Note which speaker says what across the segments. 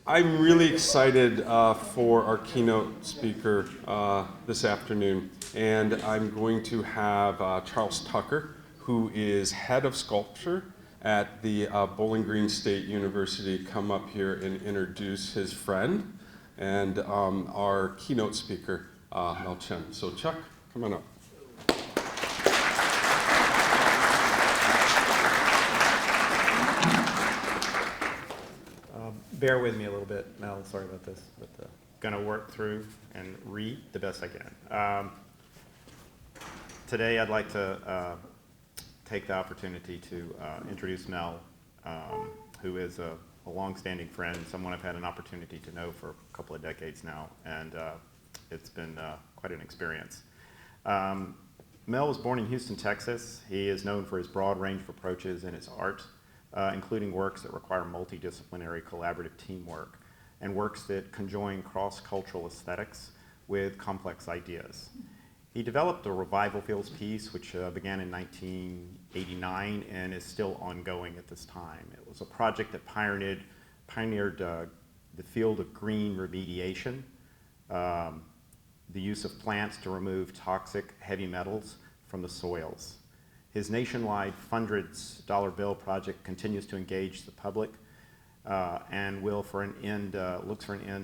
Speaker 1: I'm really excited for our keynote speaker this afternoon, and I'm going to have Charles Tucker, who is head of sculpture at the Bowling Green State University, come up here and introduce his friend and our keynote speaker, Mel Chin. So Chuck, come on up.
Speaker 2: Bear with me a little bit, Mel, sorry about this, but gonna work through and read the best I can. Today I'd like to take the opportunity to introduce Mel, who is a long-standing friend, someone I've had an opportunity to know for a couple of decades now, and it's been quite an experience. Mel was born in Houston, Texas. He is known for his broad range of approaches in his art, including works that require multidisciplinary collaborative teamwork and works that conjoin cross-cultural aesthetics with complex ideas. He developed the Revival Fields piece, which began in 1989 and is still ongoing at this time. It was a project that pioneered the field of green remediation, the use of plants to remove toxic heavy metals from the soils. His nationwide $100 bill project continues to engage the public and looks for an end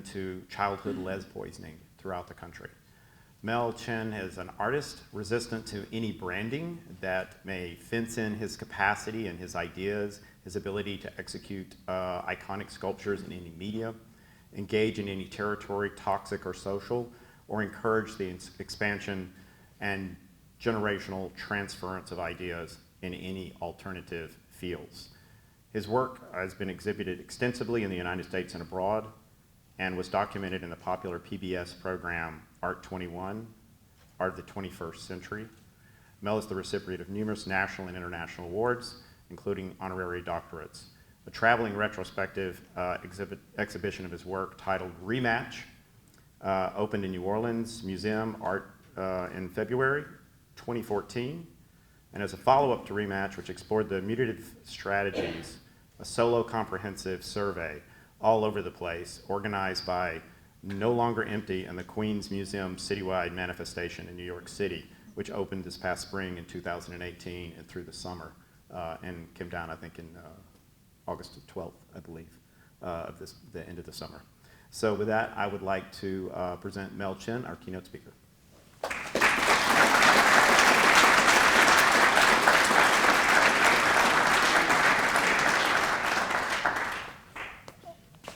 Speaker 2: to childhood lead poisoning throughout the country. Mel Chin is an artist resistant to any branding that may fence in his capacity and his ideas, his ability to execute iconic sculptures in any media, engage in any territory, toxic or social, or encourage the expansion and generational transference of ideas in any alternative fields. His work has been exhibited extensively in the United States and abroad and was documented in the popular PBS program Art 21, Art of the 21st Century. Mel is the recipient of numerous national and international awards, including honorary doctorates. A traveling retrospective exhibition of his work titled Rematch opened in New Orleans Museum Art in February 2014, and as a follow-up to Rematch, which explored the mutative strategies, a solo comprehensive survey all over the place, organized by No Longer Empty and the Queens Museum Citywide Manifestation in New York City, which opened this past spring in 2018 and through the summer, and came down, I think, in August 12th, I believe, of the end of the summer. So with that, I would like to present Mel Chin, our keynote speaker.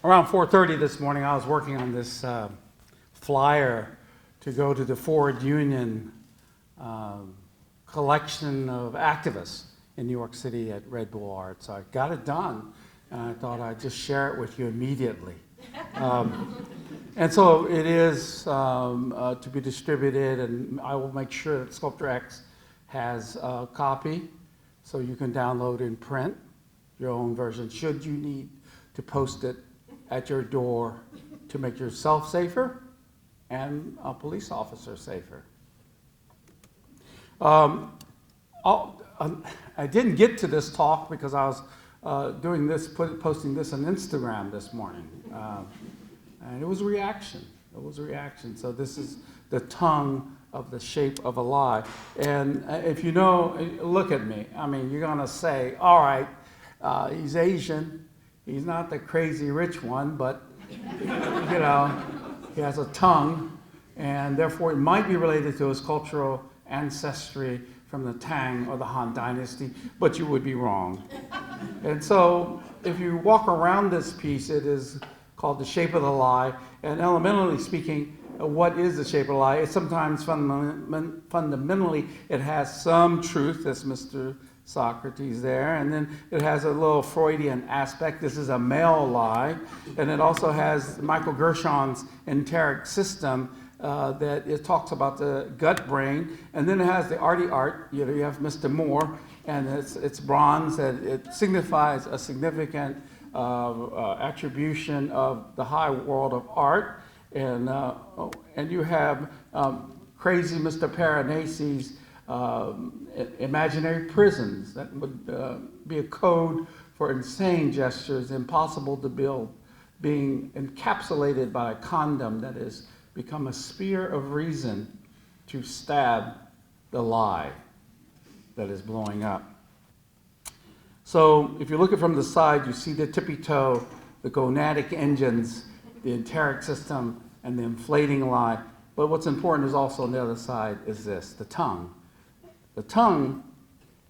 Speaker 3: Around 4:30 this morning, I was working on this flyer to go to the Ford Union collection of activists in New York City at Red Bull Art. So I got it done, and I thought I'd just share it with you immediately. And so it is to be distributed, and I will make sure that SculptureX has a copy so you can download and print your own version should you need to post it at your door to make yourself safer and a police officer safer. I didn't get to this talk because I was doing this, posting this on Instagram this morning, and it was a reaction. It was a reaction. So this is the tongue of the shape of a lie. And if you know, look at me. I mean, you're gonna say, all right, he's Asian. He's not the crazy rich one, but you know, he has a tongue, and therefore it might be related to his cultural ancestry from the Tang or the Han Dynasty, but you would be wrong. And so if you walk around this piece, it is called The Shape of the Lie, and elementally speaking, what is the shape of the lie? It's sometimes fundamentally, it has some truth, as Mr. Socrates there, and then it has a little Freudian aspect. This is a male lie, and it also has Michael Gershon's enteric system that it talks about the gut brain, and then it has the arty art. You know, you have Mr. Moore, and it's bronze, and it signifies a significant attribution of the high world of art, and you have crazy Mr. Paranassi's imaginary prisons. That would be a code for insane gestures, impossible to build, being encapsulated by a condom that has become a spear of reason to stab the lie that is blowing up. So if you look at it from the side, you see the tippy toe, the gonadic engines, the enteric system, and the inflating lie. But what's important is also on the other side is this, the tongue. The tongue,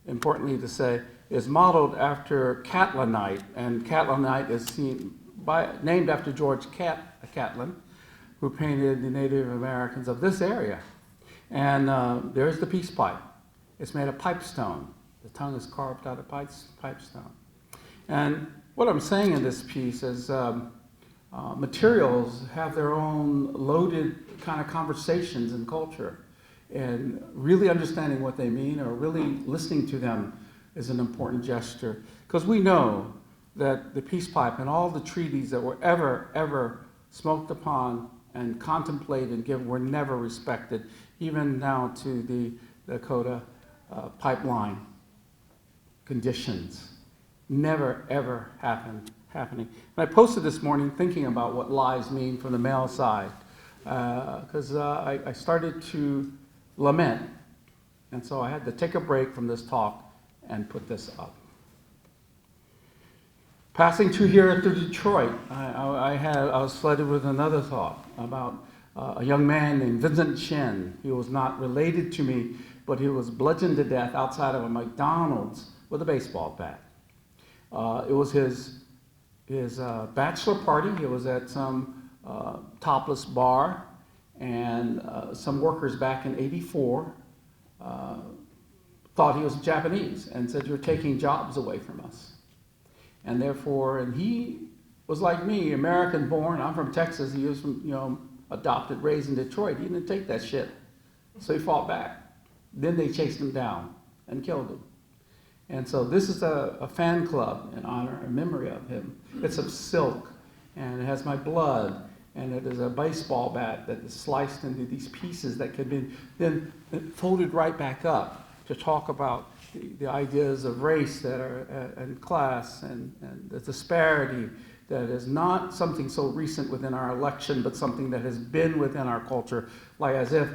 Speaker 3: importantly to say, is modeled after Catlinite, and Catlinite is named after George Catlin, who painted the Native Americans of this area. And there's the peace pipe. It's made of pipestone. The tongue is carved out of pipestone. And what I'm saying in this piece is materials have their own loaded kind of conversations in culture. And really understanding what they mean or really listening to them is an important gesture. Because we know that the peace pipe and all the treaties that were ever smoked upon and contemplated and given were never respected, even now to the Dakota pipeline conditions. Never, ever happening. And I posted this morning thinking about what lies mean from the male side, because I started to lament, and so I had to take a break from this talk and put this up. Passing through here through Detroit, I was flooded with another thought about a young man named Vincent Shen. He was not related to me, but he was bludgeoned to death outside of a McDonald's with a baseball bat. It was his bachelor party. He was at some topless bar, and some workers back in '84 thought he was Japanese and said, "You're taking jobs away from us." And therefore, and he was like me, American born. I'm from Texas. He was from, adopted, raised in Detroit. He didn't take that shit. So he fought back. Then they chased him down and killed him. And so this is a fan club in honor and memory of him. It's of silk, and it has my blood, and it is a baseball bat that is sliced into these pieces that can be then folded right back up to talk about the ideas of race that are and class and the disparity that is not something so recent within our election, but something that has been within our culture, like as if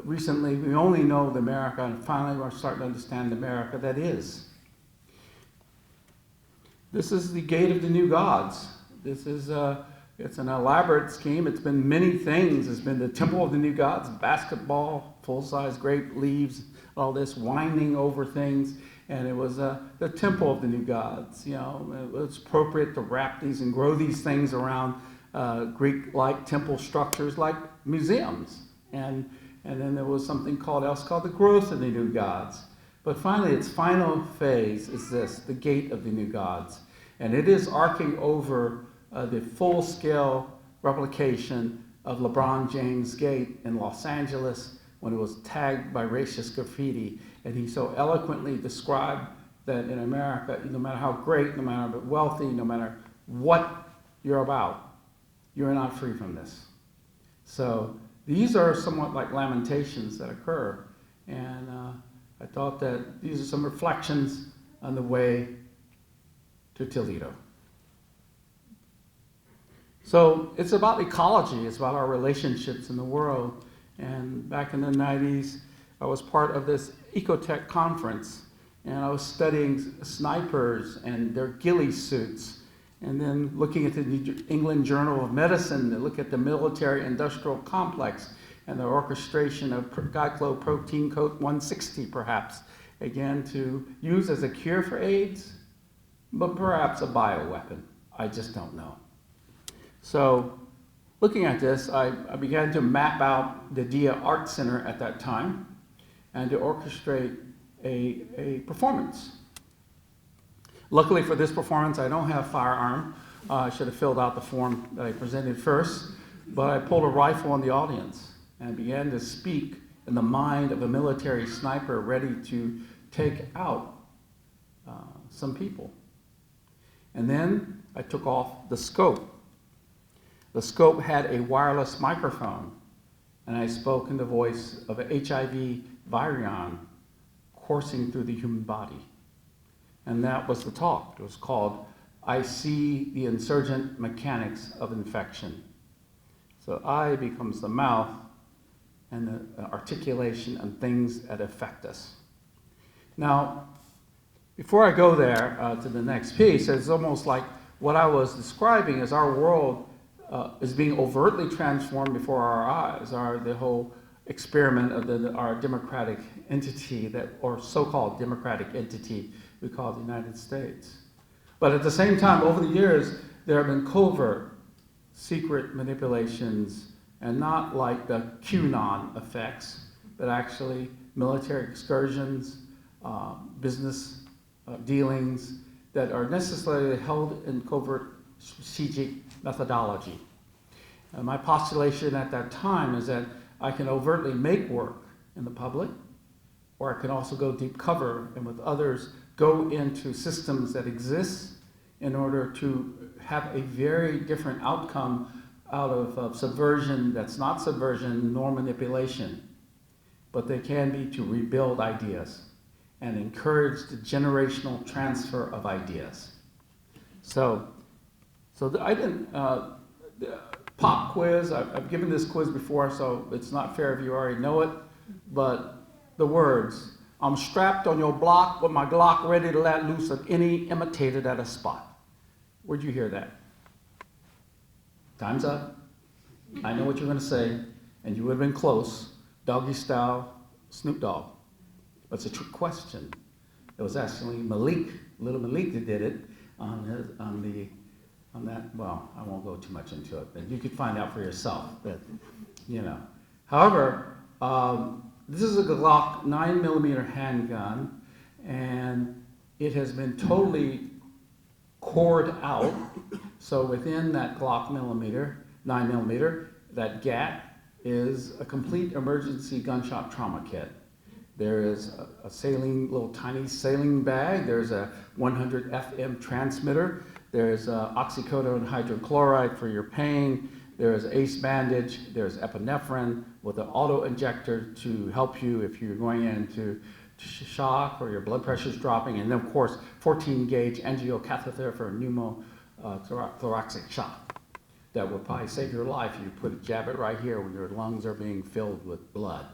Speaker 3: recently we only know the America, and finally we're starting to understand the America that is. This is the gate of the new gods. This is it's an elaborate scheme. It's been many things. It's been the temple of the new gods, basketball, full-size grape leaves, all this winding over things. And it was the temple of the new gods. It was appropriate to wrap these and grow these things around Greek-like temple structures like museums. And then there was something else called the growth of the new gods. But finally, its final phase is this, the gate of the new gods. And it is arcing over the full-scale replication of LeBron James' gate in Los Angeles when it was tagged by racist graffiti. And he so eloquently described that in America, no matter how great, no matter how wealthy, no matter what you're about, you're not free from this. So these are somewhat like lamentations that occur. And I thought that these are some reflections on the way to Toledo. So it's about ecology. It's about our relationships in the world. And back in the 90s, I was part of this Ecotech conference, and I was studying snipers and their ghillie suits, and then looking at the New England Journal of Medicine to look at the military-industrial complex and the orchestration of glycoprotein coat 160, perhaps, again, to use as a cure for AIDS, but perhaps a bioweapon. I just don't know. So looking at this, I began to map out the DIA Art Center at that time and to orchestrate a performance. Luckily for this performance, I don't have a firearm. I should have filled out the form that I presented first, but I pulled a rifle on the audience and began to speak in the mind of a military sniper ready to take out some people. And then I took off the scope. The scope had a wireless microphone, and I spoke in the voice of an HIV virion coursing through the human body. And that was the talk. It was called I see the insurgent mechanics of infection. So I becomes the mouth and the articulation and things that affect us. Now, before I go there to the next piece, it's almost like what I was describing is our world is being overtly transformed before our eyes, the whole experiment of our democratic entity, or so-called democratic entity we call the United States. But at the same time, over the years, there have been covert, secret manipulations, and not like the QAnon effects, but actually military excursions, business dealings that are necessarily held in covert strategic methodology. My postulation at that time is that I can overtly make work in the public, or I can also go deep cover and with others go into systems that exist in order to have a very different outcome out of subversion that's not subversion nor manipulation, but they can be to rebuild ideas and encourage the generational transfer of ideas. So I didn't, pop quiz, I've given this quiz before, so it's not fair if you already know it, but the words, I'm strapped on your block with my Glock ready to let loose of any imitated at a spot. Where'd you hear that? Time's up. I know what you're gonna say, and you would have been close. Doggy style, Snoop Dogg. But it's a trick question. It was actually little Malik that did it on that, well, I won't go too much into it, but you could find out for yourself, but, you know. However, this is a Glock 9mm handgun, and it has been totally cored out. So within that Glock 9mm, that GAT is a complete emergency gunshot trauma kit. There is a little tiny saline bag. There's a 100 FM transmitter. There's oxycodone hydrochloride for your pain. There's ACE bandage. There's epinephrine with an auto injector to help you if you're going into shock or your blood pressure is dropping. And then, of course, 14-gauge angiocatheter for thoracic shock. That will probably save your life. You jab it right here when your lungs are being filled with blood.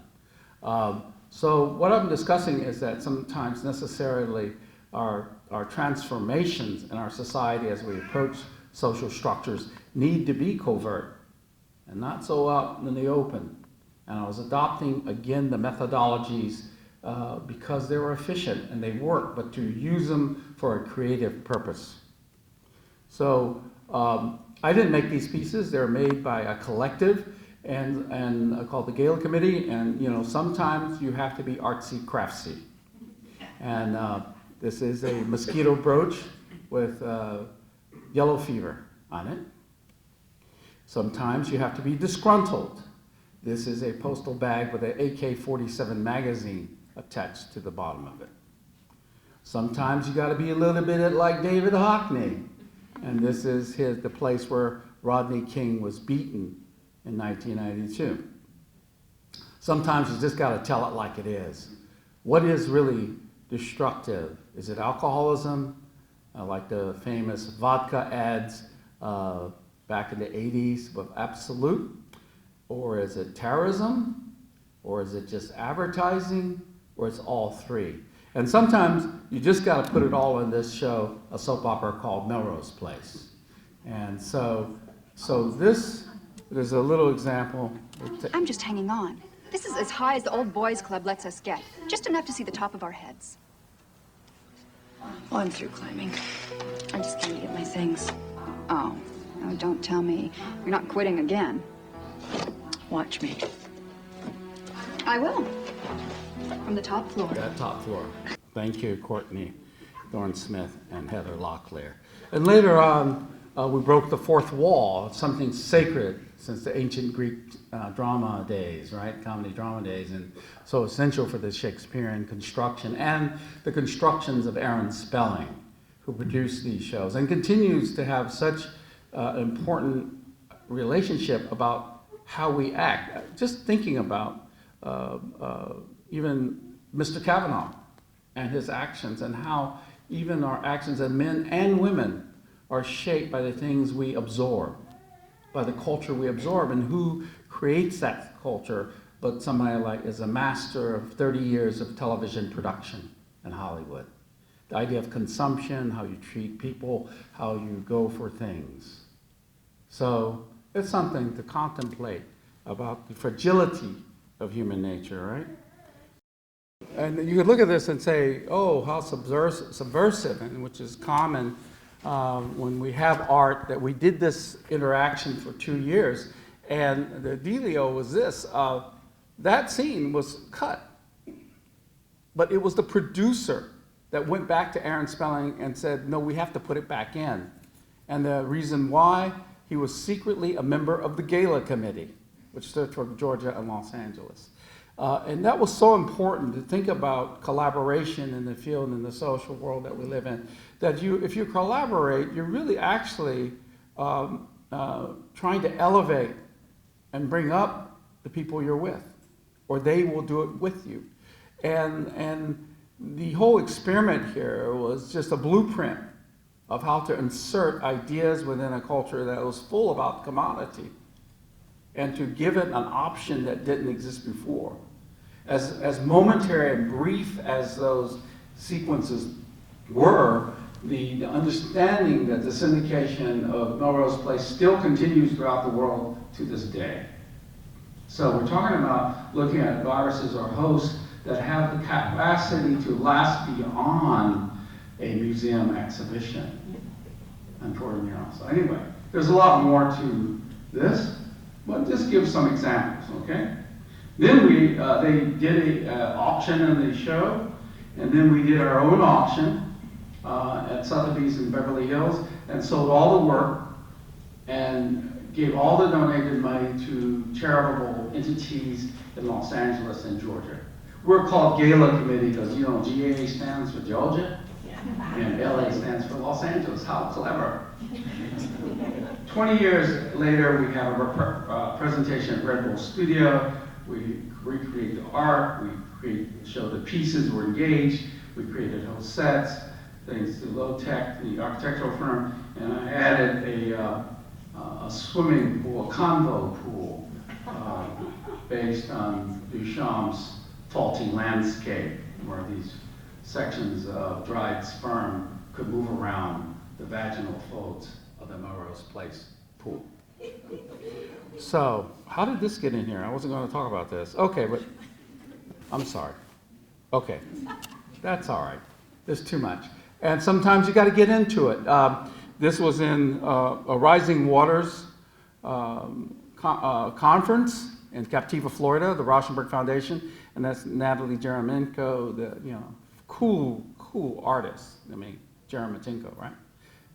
Speaker 3: So what I'm discussing is that sometimes necessarily our transformations in our society as we approach social structures need to be covert and not so out in the open. And I was adopting, again, the methodologies because they were efficient and they work, but to use them for a creative purpose. So I didn't make these pieces. They're made by a collective and called the Gala Committee. And you know, sometimes you have to be artsy craftsy. And this is a mosquito brooch with yellow fever on it. Sometimes you have to be disgruntled. This is a postal bag with an AK-47 magazine attached to the bottom of it. Sometimes you got to be a little bit like David Hockney. And this is the place where Rodney King was beaten in 1992. Sometimes you just got to tell it like it is. What is really destructive? Is it alcoholism, like the famous vodka ads back in the 80s with Absolute? Or is it terrorism? Or is it just advertising? Or it's all three? And sometimes you just got to put it all in this show, a soap opera called Melrose Place. And so this is a little example.
Speaker 4: I'm just hanging on. This is as high as the old boys club lets us get. Just enough to see the top of our heads. Well, I'm through climbing. I just came to get my things. Oh, no, don't tell me. You're not quitting again. Watch me. I will. From the top floor.
Speaker 3: That top floor. Thank you, Courtney Thorne-Smith and Heather Locklear. And later on, we broke the fourth wall. It's something sacred since the ancient Greek drama days, right? Comedy drama days. And so essential for the Shakespearean construction and the constructions of Aaron Spelling, who produced these shows and continues to have such important relationship about how we act. Just thinking about even Mr. Kavanaugh and his actions and how even our actions as men and women are shaped by the things we absorb, by the culture we absorb, and who creates that culture, but somebody like is a master of 30 years of television production in Hollywood. The idea of consumption, how you treat people, how you go for things. So it's something to contemplate about the fragility of human nature, right? And you could look at this and say, oh, how subversive, and which is common when we have art, that we did this interaction for 2 years. And the dealio was this, that scene was cut, but it was the producer that went back to Aaron Spelling and said, no, we have to put it back in. And the reason why, he was secretly a member of the Gala Committee, which stood for Georgia and Los Angeles. And that was so important to think about collaboration in the field, in the social world that we live in, that if you collaborate, you're really actually trying to elevate and bring up the people you're with, or they will do it with you. And the whole experiment here was just a blueprint of how to insert ideas within a culture that was full about commodity, and to give it an option that didn't exist before. As momentary and brief as those sequences were, the understanding that the syndication of Melrose Place still continues throughout the world to this day. So we're talking about looking at viruses or hosts that have the capacity to last beyond a museum exhibition and for a mural. So anyway, there's a lot more to this, but just give some examples, okay? Then they did an auction in the show, and then we did our own auction at Sotheby's in Beverly Hills, and sold all the work and gave all the donated money to charitable entities in Los Angeles and Georgia. We're called Gala Committee because, you know, GA stands for Georgia, and LA stands for Los Angeles. How clever. 20 years later, we have a presentation at Red Bull Studio. We recreate the art, we show the pieces, we're engaged, we created whole sets, thanks to Low Tech, the architectural firm, and I added a swimming pool, a convo pool, based on Duchamp's faulty landscape, where these sections of dried sperm could move around the vaginal folds of the Melrose Place pool. So, how did this get in here? I wasn't going to talk about this. Okay, but I'm sorry. Okay, that's all right. There's too much. And sometimes you got to get into it. This was in a Rising Waters conference in Captiva, Florida, the Rauschenberg Foundation, and that's Natalie Jeremenko, the cool artist. I mean, Jeremenko, right?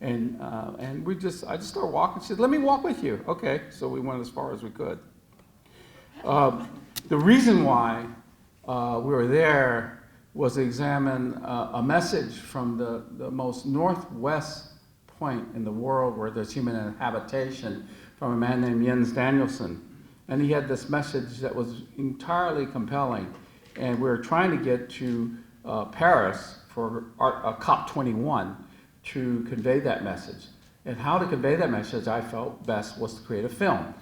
Speaker 3: And I just started walking. She said, "Let me walk with you." Okay, so we went as far as we could. The reason why we were there was to examine a message from the most northwest point in the world where there's human habitation, from a man named Jens Danielson. And he had this message that was entirely compelling. And we were trying to get to Paris for COP21 to convey that message. And how to convey that message, I felt best, was to create a film.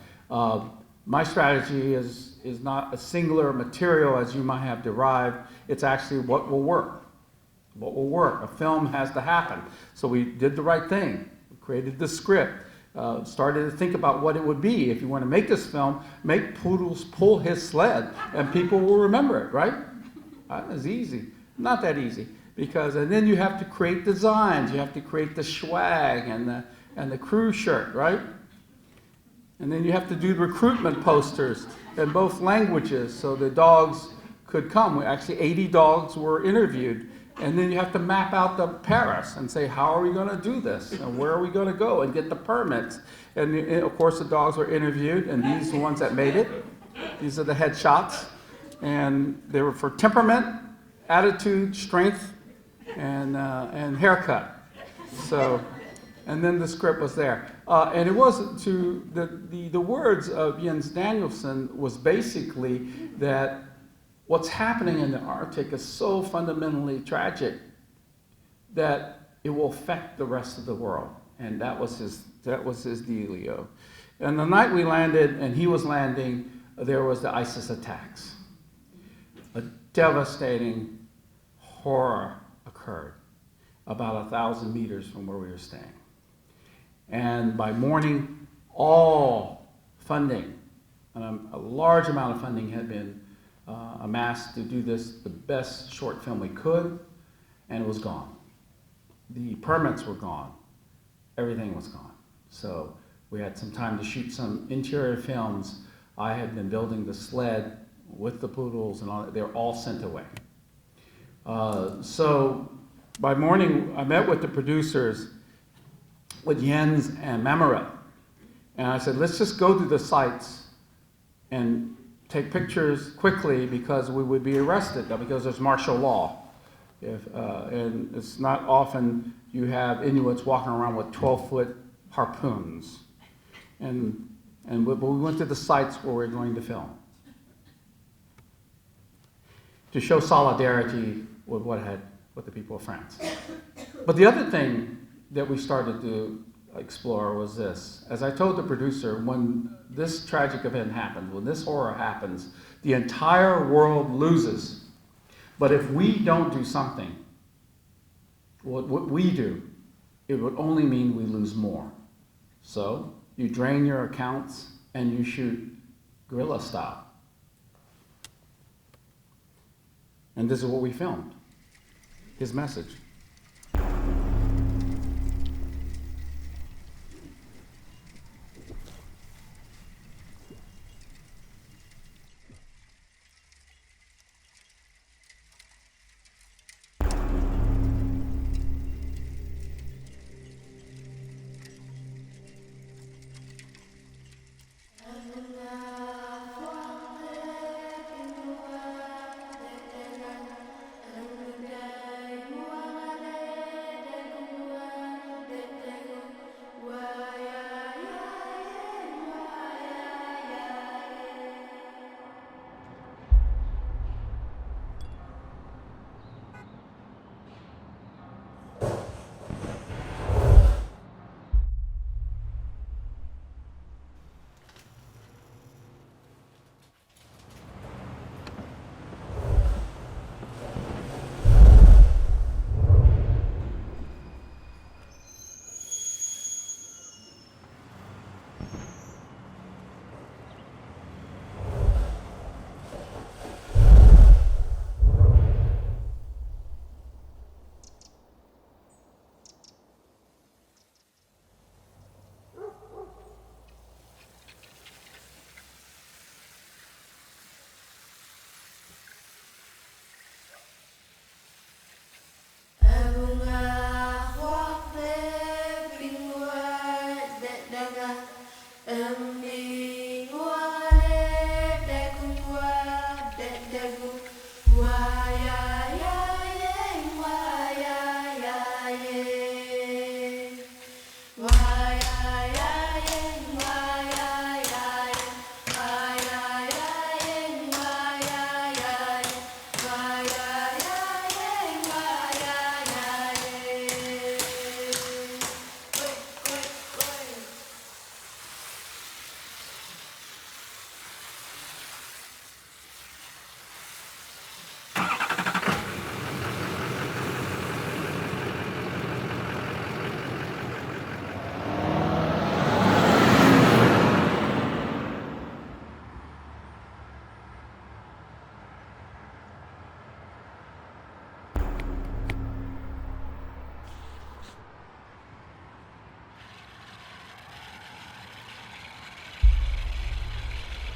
Speaker 3: My strategy is not a singular material as you might have derived. It's actually what will work. What will work. A film has to happen. So we did the right thing. We created the script. Started to think about what it would be. If you want to make this film, make Poodles pull his sled and people will remember it, right? That was easy. Not that easy. And then you have to create designs. You have to create the swag and the crew shirt, right? And then you have to do recruitment posters in both languages so the dogs could come. Actually, 80 dogs were interviewed. And then you have to map out the Paris and say, how are we going to do this? And where are we going to go? And get the permits. And of course, the dogs were interviewed, and these are the ones that made it. These are the headshots. And they were for temperament, attitude, strength, and haircut. So, and then the script was there. And it wasn't to, the words of Jens Danielson was basically that what's happening in the Arctic is so fundamentally tragic that it will affect the rest of the world. And that was his dealio. And the night we landed, and he was landing, there was the ISIS attacks. A devastating horror occurred about 1,000 meters from where we were staying. And by morning, all funding, a large amount of funding had been amassed to do this, the best short film we could, and it was gone. The permits were gone. Everything was gone. So we had some time to shoot some interior films. I had been building the sled with the poodles and all that. They were all sent away. So by morning, I met with the producers, with Jens and Mamoret. And I said, let's just go to the sites and take pictures quickly because we would be arrested, because there's martial law. And it's not often you have Inuits walking around with 12-foot harpoons. But we went to the sites where we were going to film to show solidarity with what the people of France. But the other thing that we started to explore was this. As I told the producer, when this tragic event happens, when this horror happens, the entire world loses. But if we don't do something, what we do, it would only mean we lose more. So you drain your accounts and you shoot guerrilla style. And this is what we filmed. His message.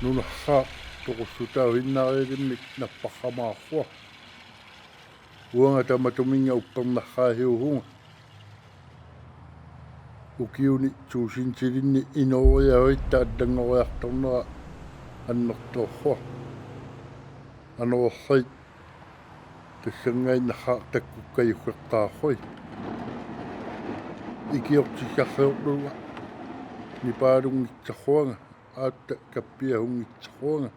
Speaker 5: Nuna ha toko sutau hinnarerimik na pakamaakua. Uanga tamatuminga upang hiuhunga. Ukiuni tuusintirinni inoya hoita addangoreartornera annortorhua. Anorhait tassangaina ha takkukayuqqaarhoi. Ikiortikarreorluga nipaalungitsarruanga. Autta kappiahungitsarruanga.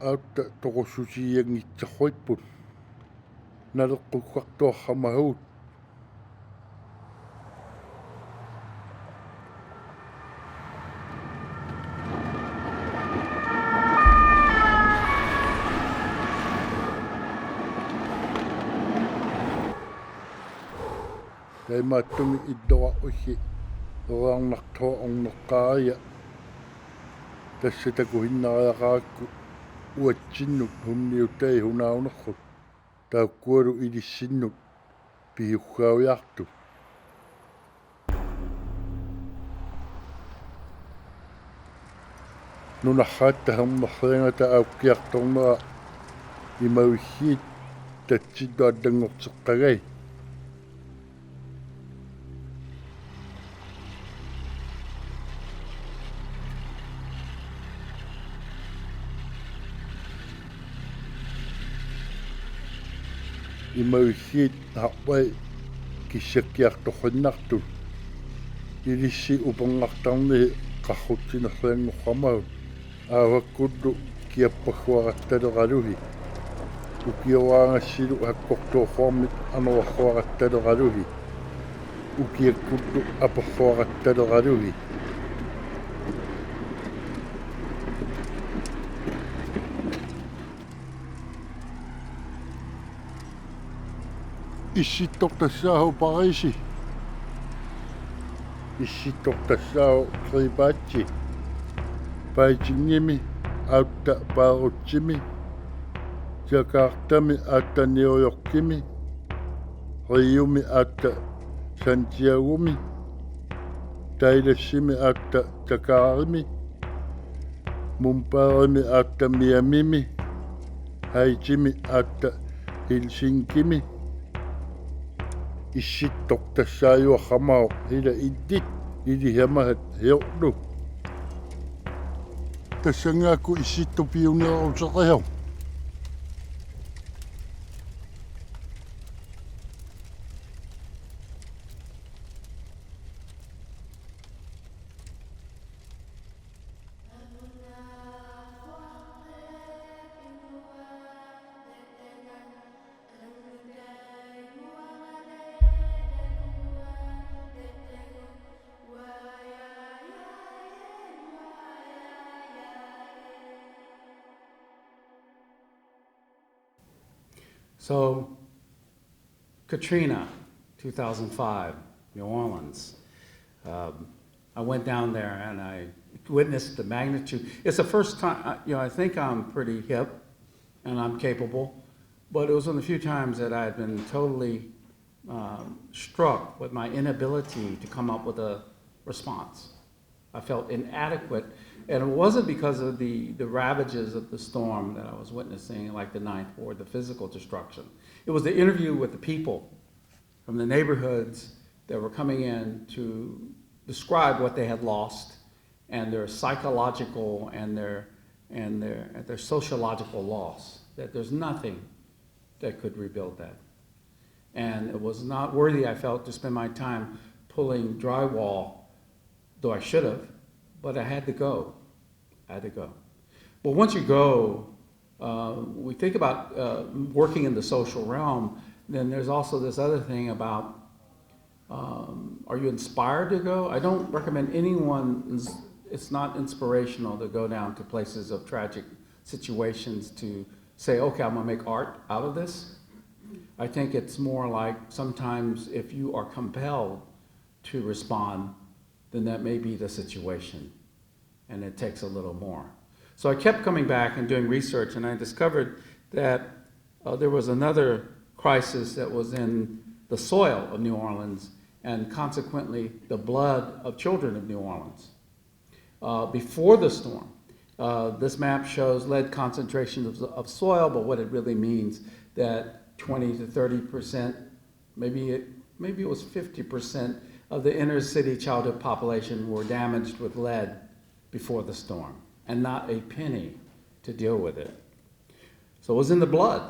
Speaker 5: Autta toqossutiangitsarruitput. Naleqqukkartuarramahuut. Kei mātungi I doa uhi orangnartoa ongnoqqaaria. Tässä takuhinnaariaqaakku uatsinnut hunniutai hunaunerrut. Taukkualu ilissinnut pihuggaaviartu. Nunarraatta hermerriangata aukkiartornera imauissiit tatsittu allangorteqqagai. Imauissiit harpai kissakkiartorrinnartu. Ilissi upangartarni qarrutsinerrianngorramau. Aavakkullu kiappagguaqattaleqaluhi. Ukioraangassilu hakkortuorruarmit anerarruaqattaleqaluhi. Ukiakkullu aperruaqattaleqaluhi. Issittortassaahu Pariisi. Issittortassaahu Kripaatsi. Paitingimi autta Paarutsimi. Jakartami atta New Yorkimi. Riumi atta Santiagumi. Tailassimi atta Takarimi. Mumparimi atta Miamimi. Haitimi atta Helsinkimi. Issittortassaajuarramau ila iddit ilihamahat heorlu. Tassangaakku issittopiuneeruteqihau.
Speaker 3: So, Katrina, 2005, New Orleans. I went down there and I witnessed the magnitude. It's the first time, I think I'm pretty hip and I'm capable, but it was one of the few times that I had been totally struck with my inability to come up with a response. I felt inadequate, and it wasn't because of the ravages of the storm that I was witnessing, like the Ninth Ward, the physical destruction. It was the interview with the people from the neighborhoods that were coming in to describe what they had lost and their psychological and their sociological loss, that there's nothing that could rebuild that. And it was not worthy, I felt, to spend my time pulling drywall, though I should have, but I had to go. Well, once you go, we think about working in the social realm, then there's also this other thing about, are you inspired to go? I don't recommend anyone, it's not inspirational to go down to places of tragic situations to say, okay, I'm gonna make art out of this. I think it's more like sometimes if you are compelled to respond, then that may be the situation, and it takes a little more. So I kept coming back and doing research, and I discovered that there was another crisis that was in the soil of New Orleans, and consequently the blood of children of New Orleans. Before the storm, this map shows lead concentrations of soil, but what it really means that 20 to 30%, maybe it was 50%, of the inner city childhood population were damaged with lead before the storm, and not a penny to deal with it. So it was in the blood.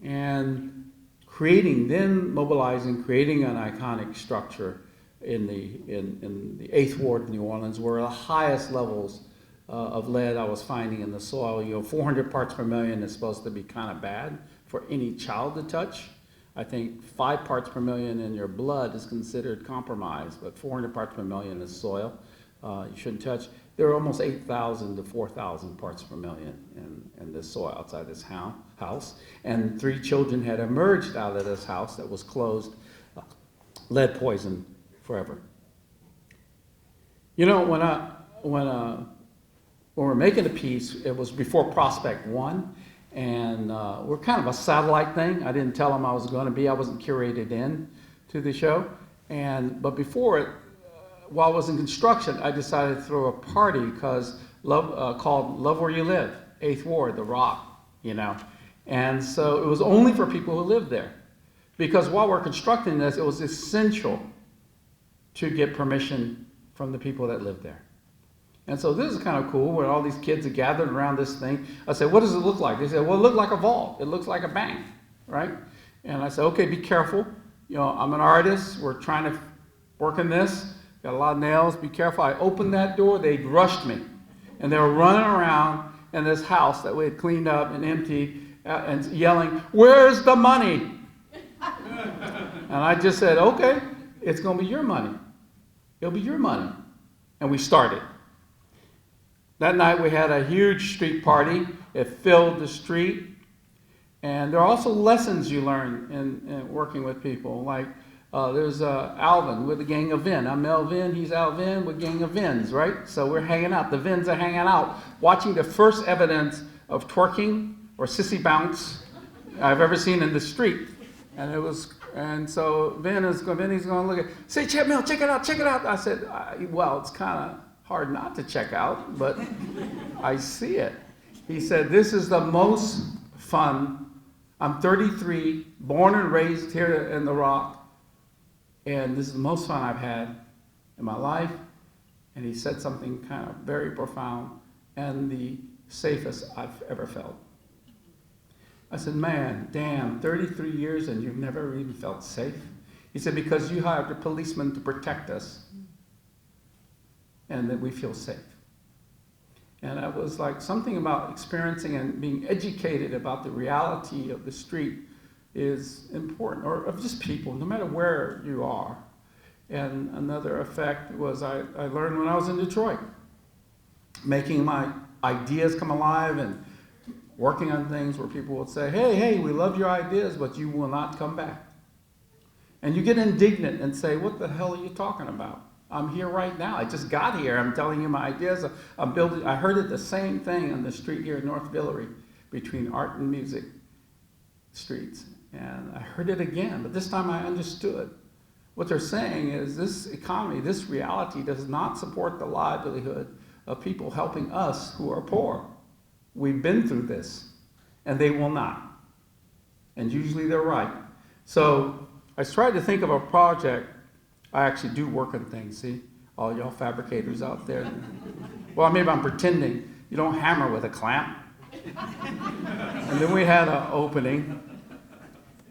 Speaker 3: And mobilizing, creating an iconic structure in the 8th Ward of New Orleans, where the highest levels of lead I was finding in the soil. 400 parts per million is supposed to be kind of bad for any child to touch. I think 5 parts per million in your blood is considered compromised, but 400 parts per million is soil. You shouldn't touch. There are almost 8,000 to 4,000 parts per million in this soil outside this house. And 3 children had emerged out of this house that was closed lead poison forever. You know, when we're making the piece, it was before Prospect 1, and we're kind of a satellite thing. I didn't tell them I was going to be. I wasn't curated in to the show. But before it, while it was in construction, I decided to throw a party because called Love Where You Live, 8th Ward, The Rock, you know. And so it was only for people who lived there. Because while we're constructing this, it was essential to get permission from the people that lived there. And so this is kind of cool, where all these kids are gathered around this thing. I said, what does it look like? They said, well, it looks like a vault. It looks like a bank, right? And I said, okay, be careful. You know, I'm an artist. We're trying to work in this. Got a lot of nails. Be careful. I opened that door. They rushed me. And they were running around in this house that we had cleaned up and emptied and yelling, where's the money? And I just said, okay, it's going to be your money. It'll be your money. And we started. That night we had a huge street party. It filled the street. And there are also lessons you learn in working with people. Like there's Alvin with the Gang of Vin. I'm Mel Vin, he's Alvin with Gang of Vins, right? So we're hanging out. The Vins are hanging out, watching the first evidence of twerking or sissy bounce I've ever seen in the street. And so Vinny's going to look at, say, Mel, check it out. I said, well, it's kind of hard not to check out, but I see it. He said, this is the most fun. I'm 33, born and raised here in the Rock, and this is the most fun I've had in my life. And he said something kind of very profound and the safest I've ever felt. I said, man, damn, 33 years and you've never even felt safe? He said, because you hired a policeman to protect us and that we feel safe. And I was like, something about experiencing and being educated about the reality of the street is important, or of just people, no matter where you are. And another effect was I learned when I was in Detroit, making my ideas come alive and working on things where people would say, hey, we love your ideas, but you will not come back. And you get indignant and say, what the hell are you talking about? I'm here right now. I just got here. I'm telling you my ideas. I'm building. I heard it the same thing on the street here in North Villeray between art and music streets. And I heard it again, but this time I understood. What they're saying is this economy, this reality does not support the livelihood of people helping us who are poor. We've been through this, and they will not. And usually they're right. So I tried to think of a project. I actually do work on things, see? All y'all fabricators out there. Well, maybe I'm pretending. You don't hammer with a clamp. And then we had an opening.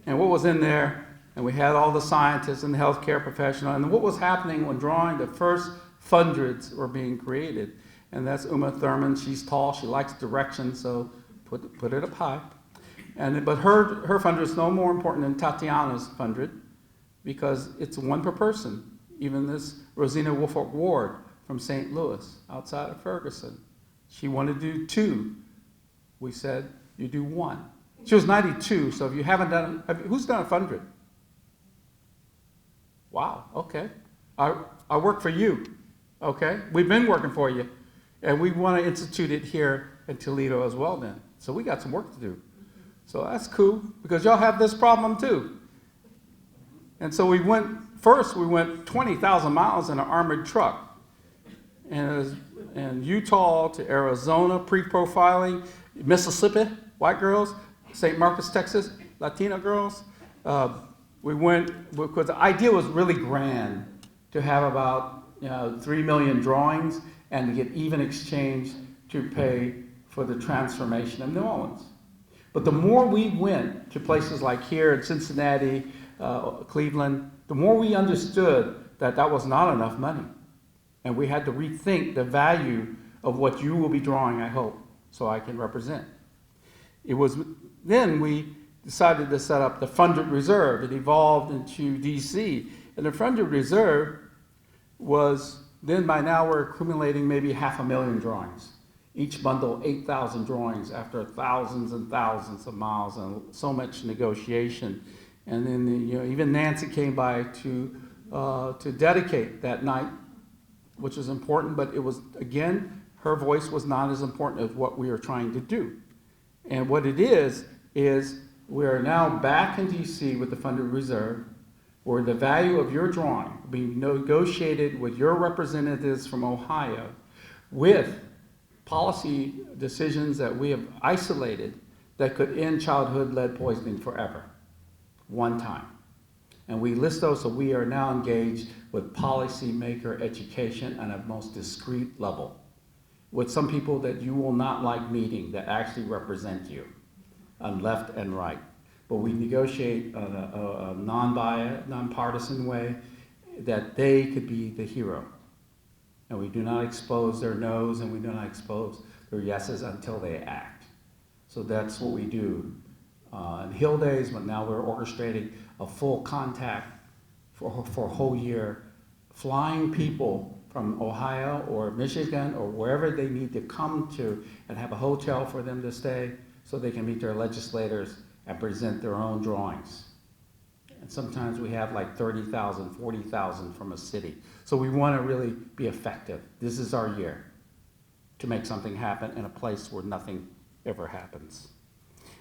Speaker 3: And what was in there? And we had all the scientists and the healthcare professional. And what was happening when drawing the first hundreds were being created. And that's Uma Thurman. She's tall. She likes direction, so put it up high. But her fundred is no more important than Tatiana's fundred, because it's one per person. Even this Rosina Woolfolk Ward from St. Louis, outside of Ferguson, she wanted to do 2. We said, you do 1. She was 92, so if you haven't done it, who's done a fundred? Wow, okay. I work for you, okay? We've been working for you, and we want to institute it here in Toledo as well then. So we got some work to do. So that's cool, because y'all have this problem too. And so we went 20,000 miles in an armored truck. And it was in Utah to Arizona, pre-profiling, Mississippi, white girls, St. Marcos, Texas, Latina girls. We went, because the idea was really grand, to have about 3 million drawings and to get even exchange to pay for the transformation of New Orleans. But the more we went to places like here in Cincinnati, Cleveland, the more we understood that that was not enough money. And we had to rethink the value of what you will be drawing, I hope, so I can represent. It was then we decided to set up the Funded Reserve. It evolved into DC. And the Funded Reserve was, then by now we're accumulating maybe 500,000 drawings. Each bundle, 8,000 drawings after thousands and thousands of miles and so much negotiation. And then even Nancy came by to dedicate that night, which was important, but it was, again, her voice was not as important as what we are trying to do. And what it is we're now back in DC with the funded reserve, where the value of your drawing will be negotiated with your representatives from Ohio with policy decisions that we have isolated that could end childhood lead poisoning forever, one time. And we list those, so we are now engaged with policymaker education on a most discrete level, with some people that you will not like meeting that actually represent you on left and right. But we negotiate on a non-biased, nonpartisan way that they could be the hero. And we do not expose their no's and we do not expose their yeses until they act. So that's what we do in Hill Days, but now we're orchestrating a full contact for a whole year, flying people from Ohio or Michigan or wherever they need to come to and have a hotel for them to stay so they can meet their legislators and present their own drawings. And sometimes we have like 30,000, 40,000 from a city. So we want to really be effective. This is our year to make something happen in a place where nothing ever happens.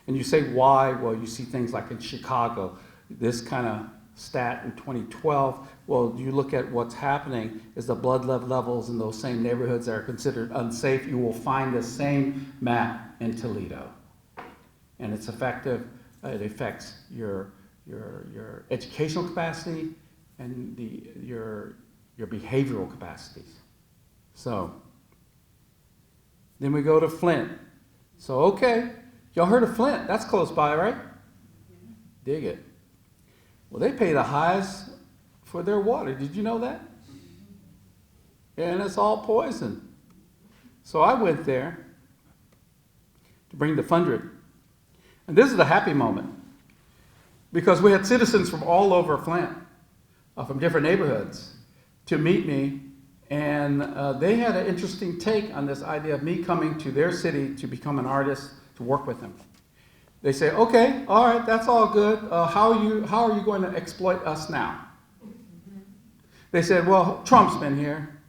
Speaker 3: And you say, why? Well, you see things like in Chicago, this kind of stat in 2012. Well, you look at what's happening is the blood lead levels in those same neighborhoods that are considered unsafe. You will find the same map in Toledo. And it's effective. It affects your educational capacity and your behavioral capacities. So then we go to Flint. So okay, y'all heard of Flint? That's close by, right? Dig it. Well, they pay the highest for their water. Did you know that? And it's all poison. So I went there to bring the funded. And this is a happy moment because we had citizens from all over Flint, from different neighborhoods, to meet me. And they had an interesting take on this idea of me coming to their city to become an artist, to work with them. They say, okay, all right, that's all good. How are you going to exploit us now? They said, well, Trump's been here.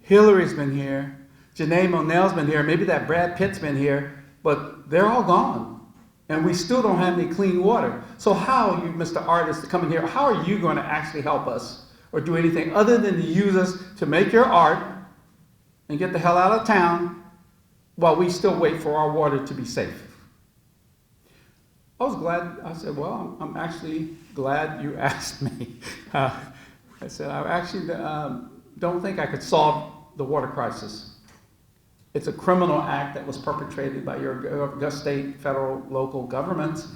Speaker 3: Hillary's been here. Janae Monell's been here. Maybe that Brad Pitt's been here. But they're all gone. And we still don't have any clean water. So how are you, Mr. Artist, to come in here? How are you going to actually help us or do anything other than to use us to make your art and get the hell out of town while we still wait for our water to be safe? I was glad. I said, well, I'm actually glad you asked me. I said, I actually don't think I could solve the water crisis. It's a criminal act that was perpetrated by your state, federal, local governments.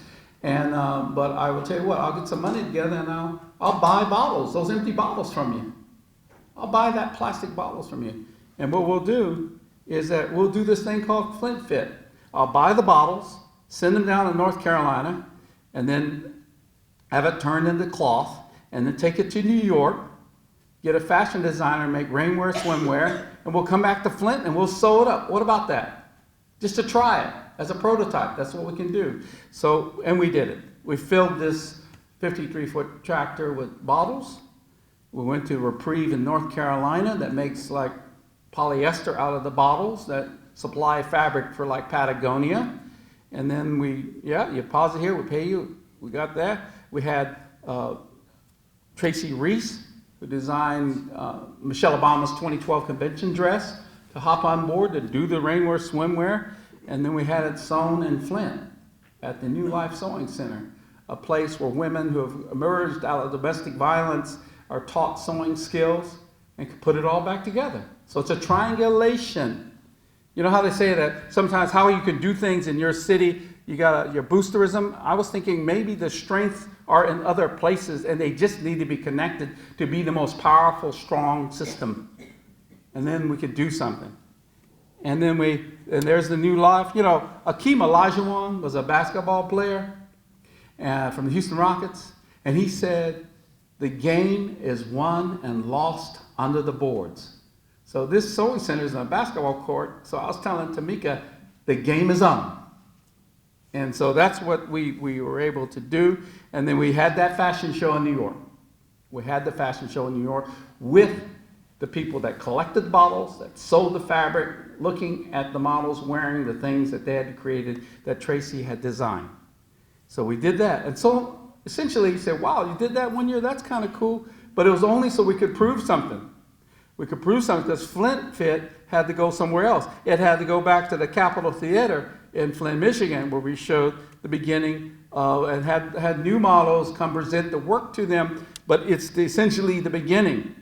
Speaker 3: And but I will tell you what, I'll get some money together and I'll buy bottles, those empty bottles from you. I'll buy that plastic bottles from you. And what we'll do is that we'll do this thing called Flint Fit. I'll buy the bottles, send them down to North Carolina, and then have it turned into cloth, and then take it to New York, get a fashion designer, make rainwear, swimwear, and we'll come back to Flint and we'll sew it up. What about that? Just to try it as a prototype. That's what we can do. So, and we did it. We filled this 53-foot tractor with bottles. We went to Reprieve in North Carolina that makes like polyester out of the bottles that supply fabric for like Patagonia. And then you pause it here, we pay you. We got that. We had Tracy Reese, who designed Michelle Obama's 2012 convention dress, to hop on board to do the rainwear, swimwear. And then we had it sewn in Flint at the New Life Sewing Center, a place where women who have emerged out of domestic violence are taught sewing skills and can put it all back together. So it's a triangulation. You know how they say that sometimes how you can do things in your city, you got your boosterism. I was thinking maybe the strengths are in other places and they just need to be connected to be the most powerful, strong system. And then we could do something. And then there's the New Life. You know, Akeem Olajuwon was a basketball player from the Houston Rockets. And he said, the game is won and lost under the boards. So this sewing center is on a basketball court. So I was telling Tamika, the game is on. And so that's what we were able to do. And then we had that fashion show in New York. We had the fashion show in New York with the people that collected the bottles, that sold the fabric, looking at the models wearing the things that they had created, that Tracy had designed. So we did that. And so essentially he said, wow, you did that one year? That's kind of cool. But it was only so we could prove something. We could prove something because Flint Fit had to go somewhere else. It had to go back to the Capitol Theater in Flint, Michigan, where we showed the beginning and had new models come present the work to them, but it's essentially the beginning.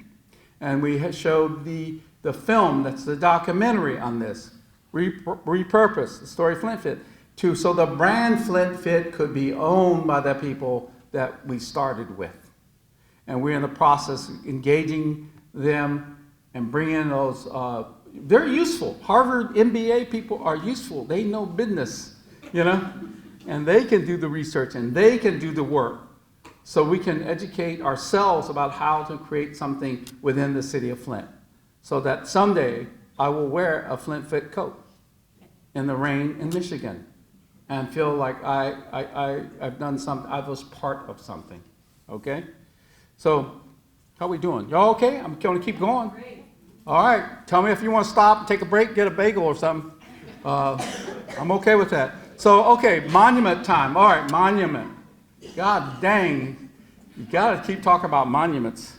Speaker 3: And we had showed the film, that's the documentary on this, repurposed, the story of Flint Fit, so the brand Flint Fit could be owned by the people that we started with. And we're in the process of engaging them and bringing those, they're useful. Harvard MBA people are useful. They know business, you know, and they can do the research and they can do the work. So we can educate ourselves about how to create something within the city of Flint. So that someday I will wear a Flint Fit coat in the rain in Michigan and feel like I've done something, I was part of something, okay? So how we doing? Y'all okay? I'm going to keep going.
Speaker 6: Great.
Speaker 3: All right, tell me if you want to stop, take a break, get a bagel or something. I'm okay with that. So, okay, monument time. All right, monument. God dang, you got to keep talking about monuments.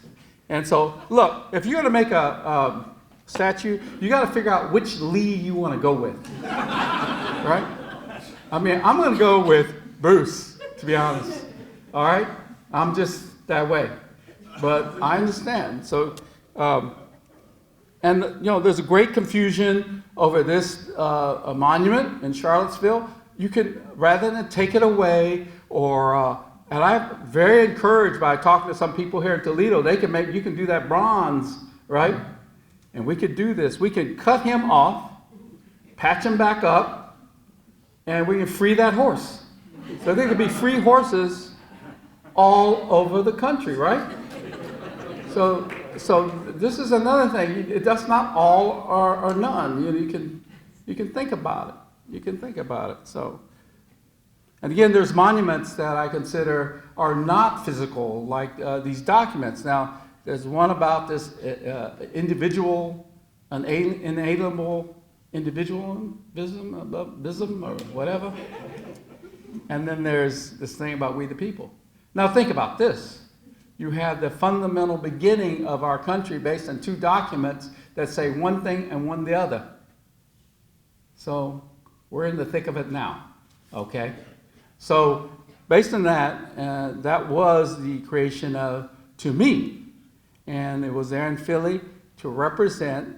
Speaker 3: And so, look, if you're going to make a statue, you got to figure out which Lee you want to go with, right? I mean, I'm going to go with Bruce, to be honest. All right, I'm just that way, but I understand. So, and you know, there's a great confusion over this a monument in Charlottesville. You could, rather than take it away, or and I'm very encouraged by talking to some people here in Toledo. They can make, you can do that bronze, right? And we could do this. We can cut him off, patch him back up, and we can free that horse. So there could be free horses all over the country, right? So this is another thing. That's not all or none. You can think about it. You can think about it. So, and again, there's monuments that I consider are not physical, like these documents. Now, there's one about this individual, an inalienable individualism, or whatever. And then there's this thing about we the people. Now think about this. You have the fundamental beginning of our country based on two documents that say one thing and one the other. So we're in the thick of it now, okay? So based on that, that was the creation of To Me. And it was there in Philly to represent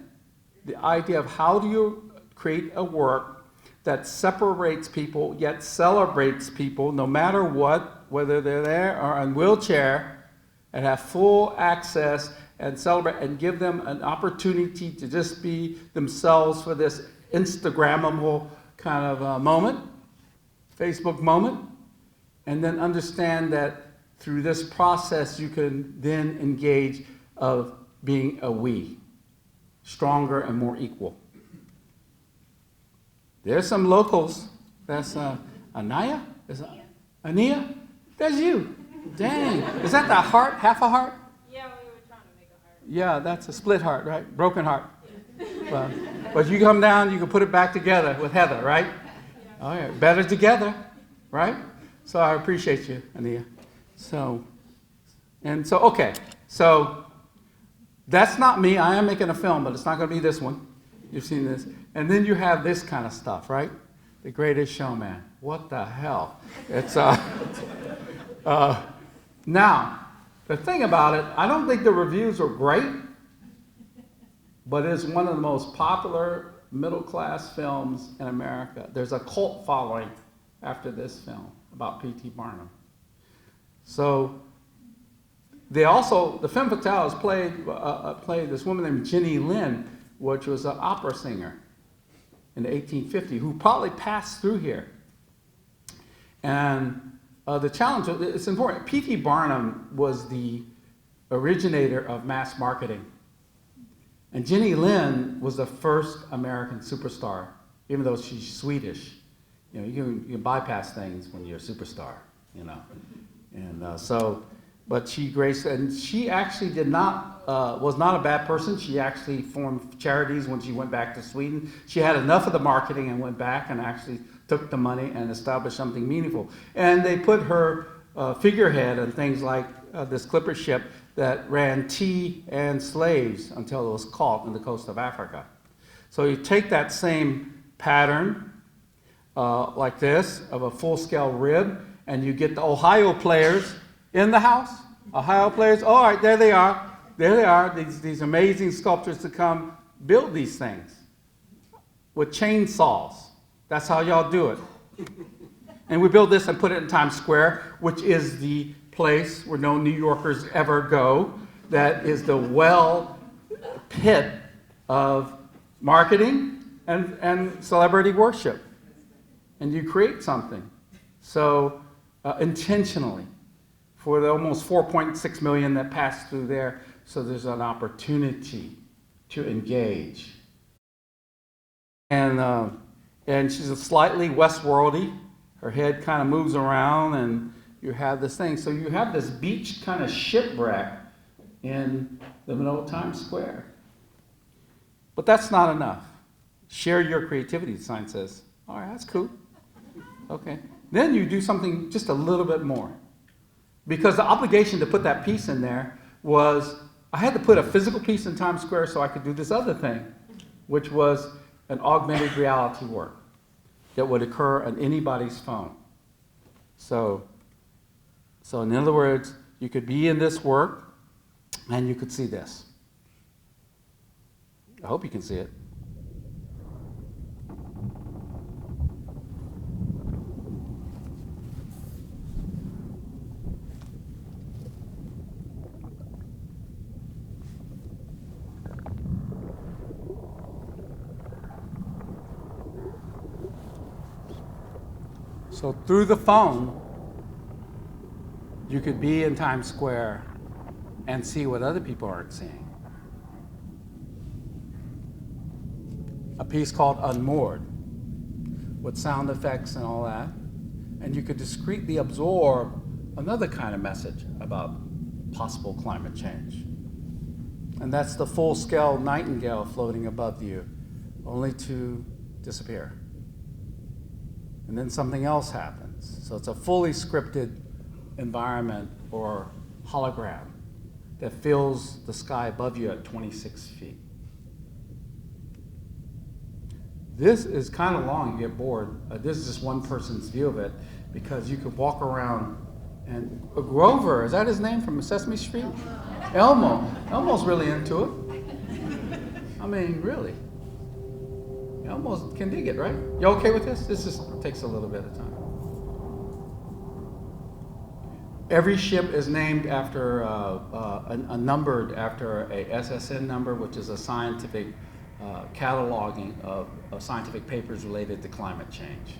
Speaker 3: the idea of how do you create a work that separates people yet celebrates people no matter what, whether they're there or in wheelchair, and have full access and celebrate and give them an opportunity to just be themselves for this Instagrammable kind of moment, Facebook moment, and then understand that through this process you can then engage of being a we, stronger and more equal. There's some locals. That's Anaya? Is that Ania? That's you. Dang. Is that the heart? Half a heart?
Speaker 6: Yeah, we were trying to make a heart.
Speaker 3: Yeah, that's a split heart, right? Broken heart. But you come down, you can put it back together with Heather, right? Yeah. All right. Better together, right? So I appreciate you, Ania. So, okay. So that's not me. I am making a film, but it's not going to be this one. You've seen this. And then you have this kind of stuff, right? The Greatest Showman. What the hell? It's now, the thing about it, I don't think the reviews are great, but it's one of the most popular middle-class films in America. There's a cult following after this film about P.T. Barnum. So they also, the femme fatale has played this woman named Ginny Lin, which was an opera singer in the 1850s, who probably passed through here. And the challenge, it's important, P.T. Barnum was the originator of mass marketing. And Ginny Lin was the first American superstar, even though she's Swedish. you can bypass things when you're a superstar, you know. And but she graced, and she actually was not a bad person. She actually formed charities when she went back to Sweden. She had enough of the marketing and went back and actually took the money and established something meaningful. And they put her figurehead on things like this clipper ship that ran tea and slaves until it was caught on the coast of Africa. So you take that same pattern like this of a full-scale rib, and you get the Ohio players in the house. Ohio players, all right, there they are. There they are, these amazing sculptors to come build these things with chainsaws. That's how y'all do it. And we built this and put it in Times Square, which is the place where no New Yorkers ever go. That is the well pit of marketing and celebrity worship. And you create something. So intentionally, for the almost 4.6 million that passed through there, so there's an opportunity to engage. And she's a slightly Westworldy. Her head kind of moves around, and you have this thing. So you have this beach kind of shipwreck in the middle of Times Square. But that's not enough. Share your creativity, the sign says. All right, that's cool. Okay. Then you do something just a little bit more. Because the obligation to put that piece in there was, I had to put a physical piece in Times Square so I could do this other thing, which was an augmented reality work that would occur on anybody's phone. So in other words, you could be in this work and you could see this. I hope you can see it. So through the phone, you could be in Times Square and see what other people aren't seeing. A piece called Unmoored, with sound effects and all that. And you could discreetly absorb another kind of message about possible climate change. And that's the full-scale Nightingale floating above you, only to disappear. And then something else happens. So it's a fully scripted environment or hologram that fills the sky above you at 26 feet. This is kind of long, you get bored. This is just one person's view of it, because you could walk around and Grover, is that his name from Sesame Street? Elmo. Elmo's really into it. I mean, really. Elmo can dig it, right? You okay with this? This just takes a little bit of time. Every ship is named after numbered after a SSN number, which is a scientific cataloging of scientific papers related to climate change.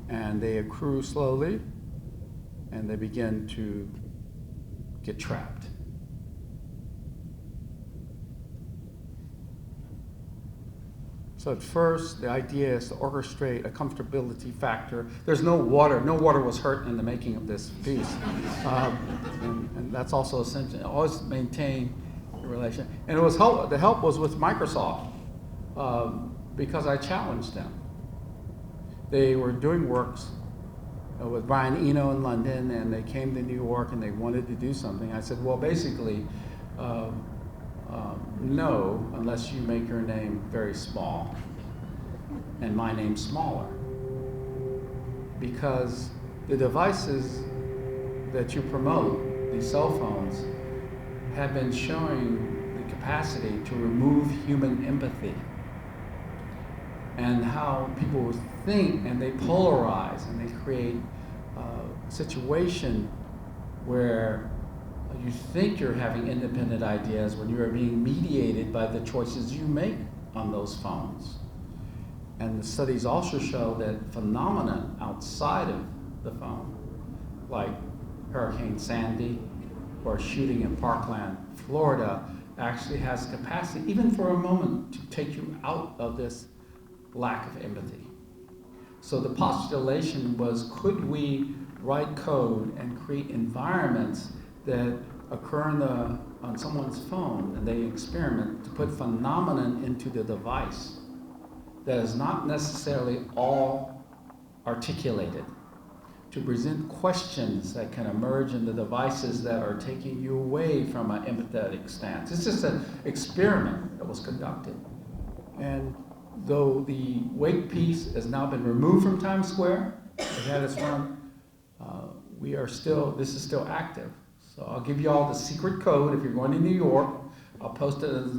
Speaker 3: And they accrue slowly, and they begin to get trapped. So at first, the idea is to orchestrate a comfortability factor. There's no water. No water was hurt in the making of this piece. And that's also essential. Always maintain the relation. And it was the help was with Microsoft, because I challenged them. They were doing works with Brian Eno in London, and they came to New York and they wanted to do something. I said, well, basically, no, unless you make your name very small and my name smaller. Because the devices that you promote, these cell phones, have been showing the capacity to remove human empathy and how people think, and they polarize and they create a situation where you think you're having independent ideas when you are being mediated by the choices you make on those phones. And the studies also show that phenomena outside of the phone, like Hurricane Sandy or shooting in Parkland, Florida, actually has capacity, even for a moment, to take you out of this lack of empathy. So the postulation was, could we write code and create environments that occur on someone's phone, and they experiment to put phenomenon into the device that is not necessarily all articulated, to present questions that can emerge in the devices that are taking you away from an empathetic stance. It's just an experiment that was conducted. And though the wake piece has now been removed from Times Square, it had its run, this is still active. So I'll give you all the secret code if you're going to New York. I'll post it as,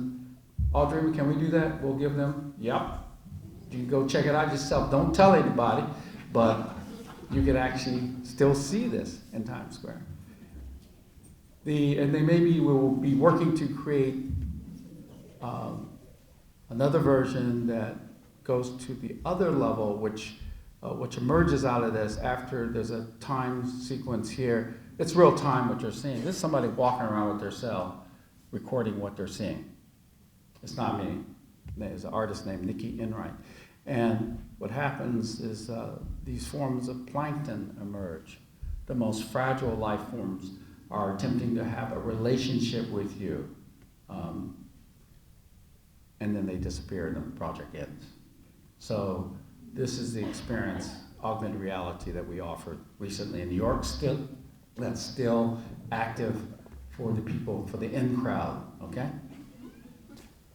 Speaker 3: Audrey, can we do that? We'll give them, yep. You can go check it out yourself. Don't tell anybody, but you can actually still see this in Times Square. And they maybe will be working to create another version that goes to the other level, which emerges out of this after there's a time sequence here. It's real time what you're seeing. This is somebody walking around with their cell, recording what they're seeing. It's not me. There's an artist named Nikki Enright. And what happens is these forms of plankton emerge. The most fragile life forms are attempting to have a relationship with you. And then they disappear and the project ends. So this is the experience, augmented reality, that we offered recently in New York. That's still active for the people, for the in crowd, okay?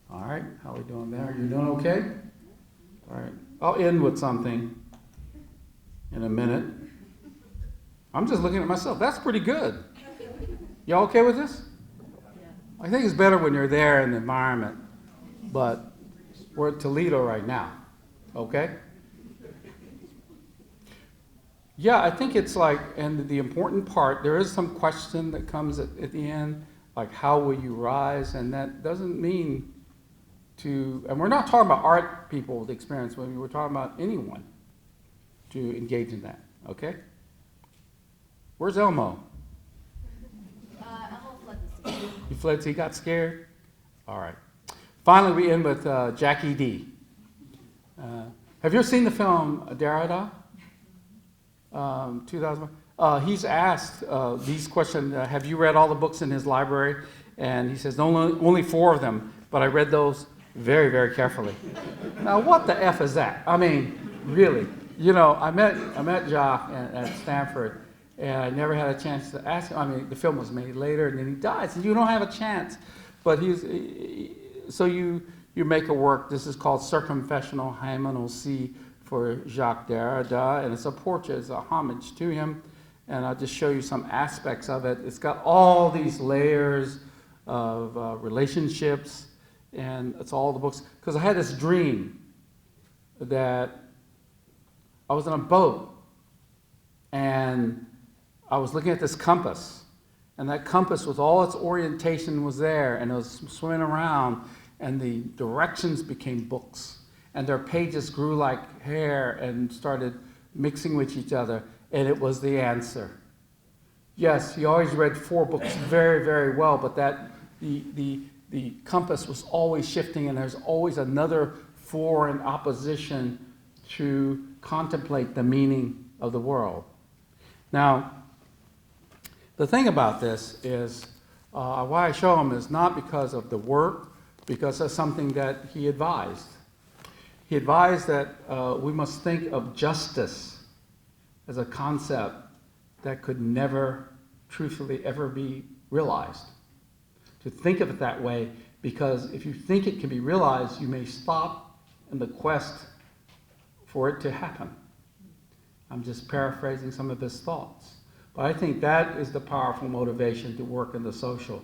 Speaker 3: All right, how are we doing there? You doing okay? All right, I'll end with something in a minute. I'm just looking at myself. That's pretty good. Y'all okay with this? I think it's better when you're there in the environment, but we're at Toledo right now, okay? Yeah, I think it's like, and the important part, there is some question that comes at the end, like how will you rise? And that doesn't mean and we're not talking about art people with experience, we're talking about anyone to engage in that, okay? Where's Elmo?
Speaker 6: Elmo fled the scene.
Speaker 3: He fled, so he got scared? All right. Finally, we end with Jackie D. Have you ever seen the film Derrida? 2001. He's asked these questions, have you read all the books in his library? And he says, only 4 of them, but I read those very, very carefully. Now, what the F is that? I mean, really. You know, I met Jacques at Stanford, and I never had a chance to ask him. I mean, the film was made later, and then he died, so you don't have a chance. But so you make a work, this is called Circumfashion Hymenal C for Jacques Derrida, and it's a portrait, it's a homage to him, and I'll just show you some aspects of it. It's got all these layers of relationships, and it's all the books. Because I had this dream that I was on a boat, and I was looking at this compass, and that compass with all its orientation was there, and it was swimming around, and the directions became books, and their pages grew like hair and started mixing with each other, and it was the answer. Yes, he always read 4 books very, very well, but that the compass was always shifting, and there's always another 4 in opposition to contemplate the meaning of the world. Now, the thing about this is, why I show him is not because of the work, because that's something that he advised. He advised that we must think of justice as a concept that could never truthfully ever be realized. To think of it that way, because if you think it can be realized, you may stop in the quest for it to happen. I'm just paraphrasing some of his thoughts. But I think that is the powerful motivation to work in the social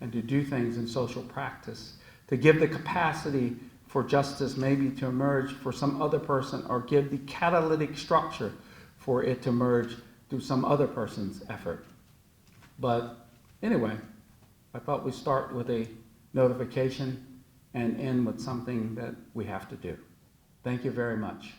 Speaker 3: and to do things in social practice, to give the capacity for justice maybe to emerge for some other person, or give the catalytic structure for it to emerge through some other person's effort. But anyway, I thought we'd start with a notification and end with something that we have to do. Thank you very much.